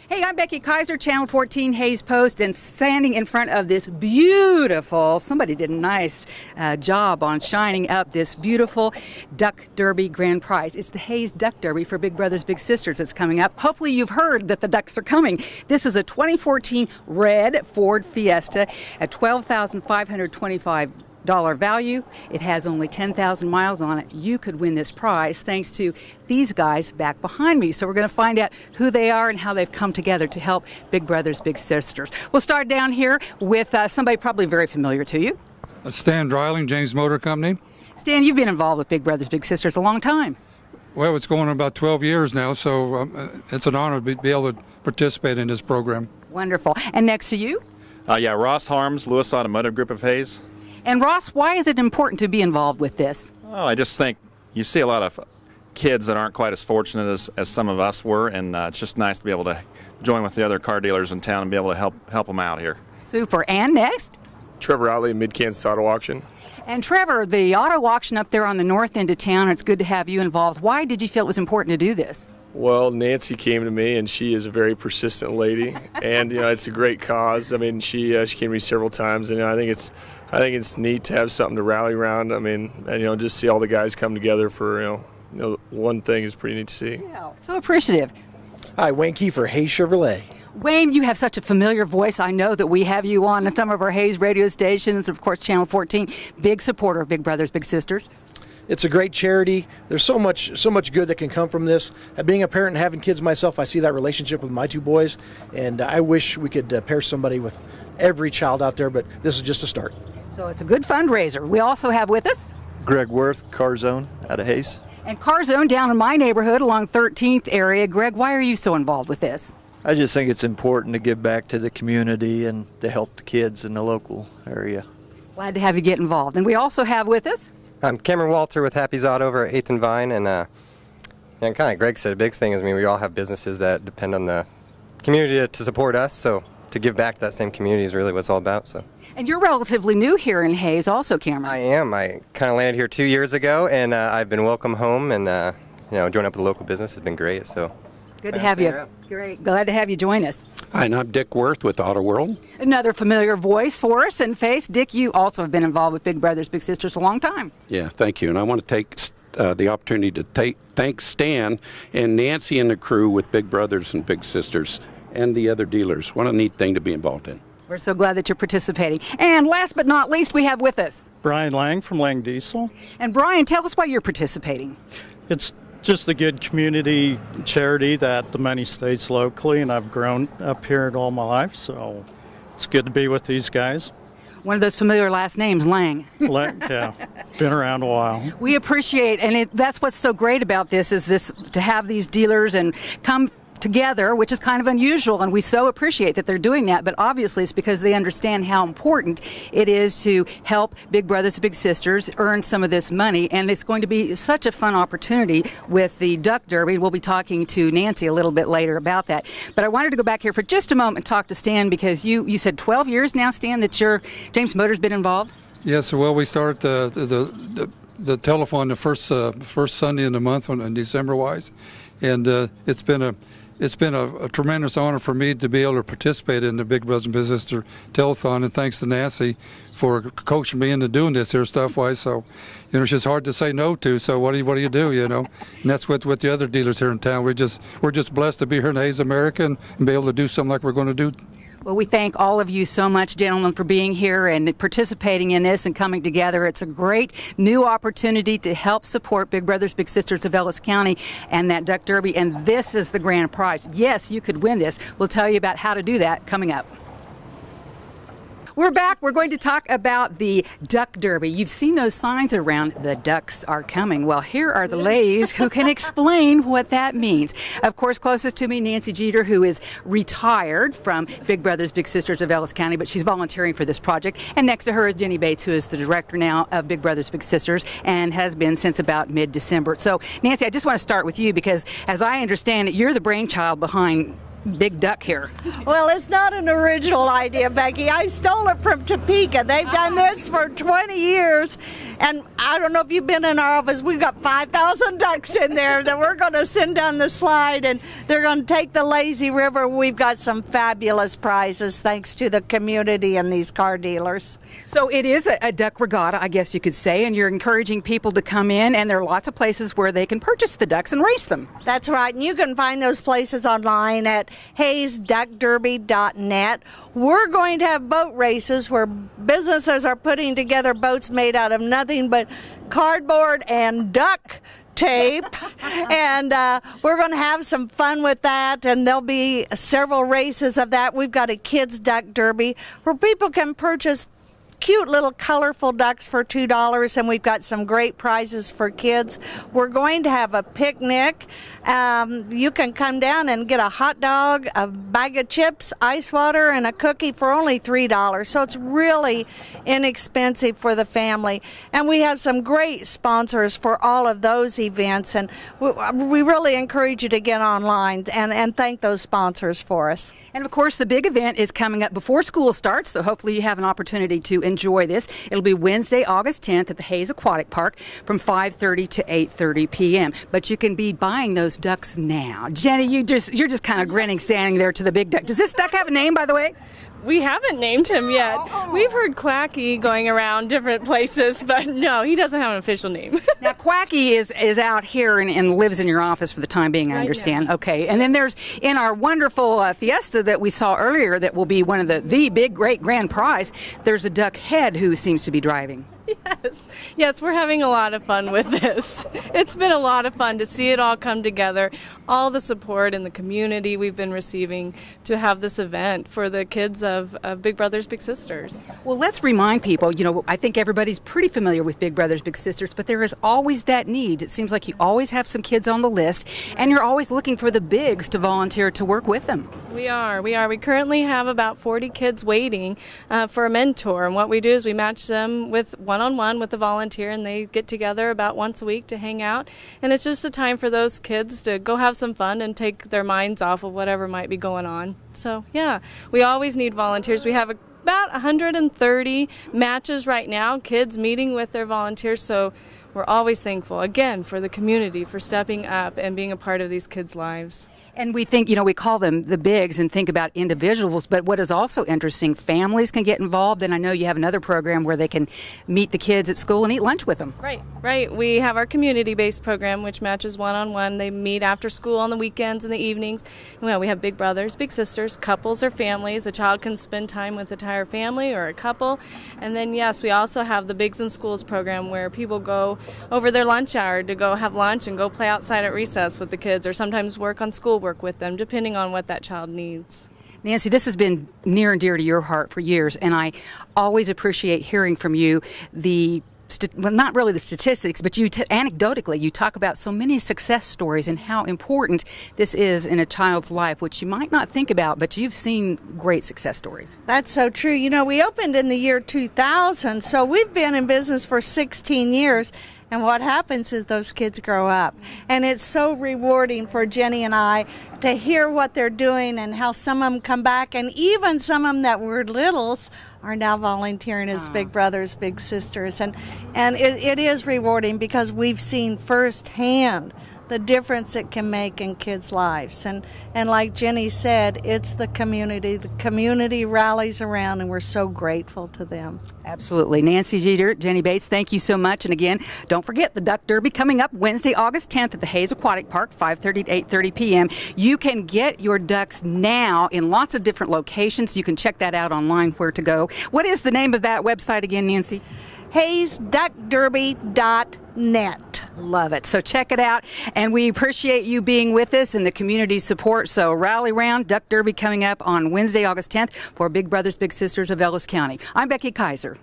Hey, I'm Becky Kaiser, Channel 14 Hayes Post, and standing in front of this beautiful, somebody did a nice job on shining up this beautiful Duck Derby Grand Prize. It's the Hayes Duck Derby for Big Brothers Big Sisters that's coming up. Hopefully you've heard that the ducks are coming. This is a 2014 red Ford Fiesta at $12,525 value. It has only 10,000 miles on it. You could win this prize thanks to these guys back behind me. So we're going to find out who they are and how they've come together to help Big Brothers Big Sisters. We'll start down here with somebody probably very familiar to you. Stan Dreiling, James Motor Company. Stan, you've been involved with Big Brothers Big Sisters a long time. Well, it's going on about 12 years now, so it's an honor to be able to participate in this program. Wonderful. And next to you? Ross Harms, Lewis Automotive Group of Hayes. And Ross, why is it important to be involved with this? Oh, I just think you see a lot of kids that aren't quite as fortunate as some of us were, and it's just nice to be able to join with the other car dealers in town and be able to help them out here. Super. And next? Trevor Ottley, Mid-Kansas Auto Auction. And Trevor, the auto auction up there on the north end of town, it's good to have you involved. Why did you feel it was important to do this? Well, Nancy came to me, and she is a very persistent lady, and it's a great cause. I mean, she came to me several times, and I think it's neat to have something to rally around. I mean, and just see all the guys come together for one thing is pretty neat to see. Yeah, so appreciative. Hi, Wayne Kieffer, Hayes Chevrolet. Wayne, you have such a familiar voice. I know that we have you on some of our Hayes radio stations, of course, Channel 14. Big supporter of Big Brothers Big Sisters. It's a great charity. There's so much good that can come from this. Being a parent and having kids myself, I see that relationship with my two boys, and I wish we could pair somebody with every child out there, but this is just a start. So it's a good fundraiser. We also have with us Greg Werth, Car Zone out of Hayes. And Car Zone down in my neighborhood along 13th area. Greg, why are you so involved with this? I just think it's important to give back to the community and to help the kids in the local area. Glad to have you get involved. And we also have with us I'm Camron Walter with Happy's Auto over at 8th and Vine, and kind of like Greg said, a big thing is, we all have businesses that depend on the community to support us, so to give back to that same community is really what it's all about. So. And you're relatively new here in Hayes also, Camron. I am. I kind of landed here 2 years ago, and I've been welcome home, and joining up with the local business has been great. So. Good to have you. Great. Glad to have you join us. Hi, and I'm Dick Werth with Auto World. Another familiar voice for us and face. Dick, you also have been involved with Big Brothers Big Sisters a long time. Yeah, thank you. And I want to take the opportunity to thank Stan and Nancy and the crew with Big Brothers and Big Sisters and the other dealers. What a neat thing to be involved in. We're so glad that you're participating. And last but not least, we have with us Brian Lang from Lang Diesel. And Brian, tell us why you're participating. It's just a good community charity that the many states locally, and I've grown up here all my life, so it's good to be with these guys. One of those familiar last names, Lang. Yeah, been around a while. We appreciate, and that's what's so great about this, is this to have these dealers and come together, which is kind of unusual, and we so appreciate that they're doing that, but obviously it's because they understand how important it is to help Big Brothers Big Sisters earn some of this money, and it's going to be such a fun opportunity with the Duck Derby. We'll be talking to Nancy a little bit later about that, but I wanted to go back here for just a moment and talk to Stan, because you said 12 years now, Stan, that your James Motor's been involved? Yes, well, we started the telethon the first Sunday in the month in December-wise, and it's been a tremendous honor for me to be able to participate in the Big Brothers Big Sisters telethon, and thanks to Nancy for coaching me into doing this here stuff-wise. So, it's just hard to say no to. So what do you do? And that's with the other dealers here in town. We're just blessed to be here in Hayes, America, and be able to do something like we're going to do. Well, we thank all of you so much, gentlemen, for being here and participating in this and coming together. It's a great new opportunity to help support Big Brothers Big Sisters of Ellis County and that Duck Derby, and this is the grand prize. Yes, you could win this. We'll tell you about how to do that coming up. We're back. We're going to talk about the Duck Derby. You've seen those signs around, the ducks are coming. Well, here are the ladies who can explain what that means. Of course, closest to me, Nancy Jeter, who is retired from Big Brothers Big Sisters of Ellis County, but she's volunteering for this project. And next to her is Jenny Bates, who is the director now of Big Brothers Big Sisters and has been since about mid-December. So, Nancy, I just want to start with you because, as I understand it, you're the brainchild behind big duck here? Well, it's not an original idea, Becky. I stole it from Topeka. They've done this for 20 years. And I don't know if you've been in our office. We've got 5,000 ducks in there that we're going to send down the slide, and they're going to take the lazy river. We've got some fabulous prizes thanks to the community and these car dealers. So it is a duck regatta, I guess you could say, and you're encouraging people to come in, and there are lots of places where they can purchase the ducks and race them. That's right, and you can find those places online at hayesduckderby.net. We're going to have boat races where businesses are putting together boats made out of nothing but cardboard and duck tape, and we're going to have some fun with that, and there'll be several races of that. We've got a kids duck derby where people can purchase cute little colorful ducks for $2, and we've got some great prizes for kids. We're going to have a picnic. You can come down and get a hot dog, a bag of chips, ice water, and a cookie for only $3. So it's really inexpensive for the family. And we have some great sponsors for all of those events, and we really encourage you to get online and thank those sponsors for us. And of course, the big event is coming up before school starts, so hopefully you have an opportunity to enjoy this. It'll be Wednesday, August 10th at the Hayes Aquatic Park from 5:30 to 8:30 p.m. But you can be buying those ducks now. Jenny, you're just kind of grinning standing there to the big duck. Does this duck have a name, by the way? We haven't named him yet. We've heard Quacky going around different places, but no, he doesn't have an official name. Now, Quacky is out here and lives in your office for the time being, I understand. Now. Okay, and then there's in our wonderful fiesta that we saw earlier that will be one of the big, great grand prize, there's a duck head who seems to be driving. Yes, we're having a lot of fun with this. It's been a lot of fun to see it all come together, all the support in the community we've been receiving to have this event for the kids of Big Brothers Big Sisters. Well, let's remind people, I think everybody's pretty familiar with Big Brothers Big Sisters, but there is always that need. It seems like you always have some kids on the list, and you're always looking for the bigs to volunteer to work with them. We are. We currently have about 40 kids waiting for a mentor, and what we do is we match them with one-on-one with a volunteer, and they get together about once a week to hang out, and it's just a time for those kids to go have some fun and take their minds off of whatever might be going on. So yeah, we always need volunteers. We have about 130 matches right now, kids meeting with their volunteers, so we're always thankful again for the community for stepping up and being a part of these kids' lives. And we think, we call them the bigs and think about individuals, but what is also interesting, families can get involved, and I know you have another program where they can meet the kids at school and eat lunch with them. Right. We have our community-based program, which matches one-on-one. They meet after school on the weekends and the evenings. Well, we have Big Brothers, Big Sisters, couples or families. A child can spend time with the entire family or a couple. And then, yes, we also have the Bigs in Schools program where people go over their lunch hour to go have lunch and go play outside at recess with the kids, or sometimes work on schoolwork with them, depending on what that child needs. Nancy, this has been near and dear to your heart for years, and I always appreciate hearing from you not really the statistics, but anecdotally, you talk about so many success stories and how important this is in a child's life, which you might not think about, but you've seen great success stories. That's so true. We opened in the year 2000, so we've been in business for 16 years. And what happens is those kids grow up. And it's so rewarding for Jenny and I to hear what they're doing and how some of them come back. And even some of them that were littles are now volunteering as Big Brothers, Big Sisters. And it is rewarding because we've seen firsthand the difference it can make in kids' lives. And like Jenny said, it's the community. The community rallies around, and we're so grateful to them. Absolutely. Nancy Jeter, Jenny Bates, thank you so much. And again, don't forget the Duck Derby coming up Wednesday, August 10th at the Hayes Aquatic Park, 5:30 to 8:30 p.m. You can get your ducks now in lots of different locations. You can check that out online, where to go. What is the name of that website again, Nancy? hayesduckderby.net. Love it. So check it out, and we appreciate you being with us and the community support. So rally round, Duck Derby coming up on Wednesday, August 10th for Big Brothers Big Sisters of Ellis County. I'm Becky Kaiser.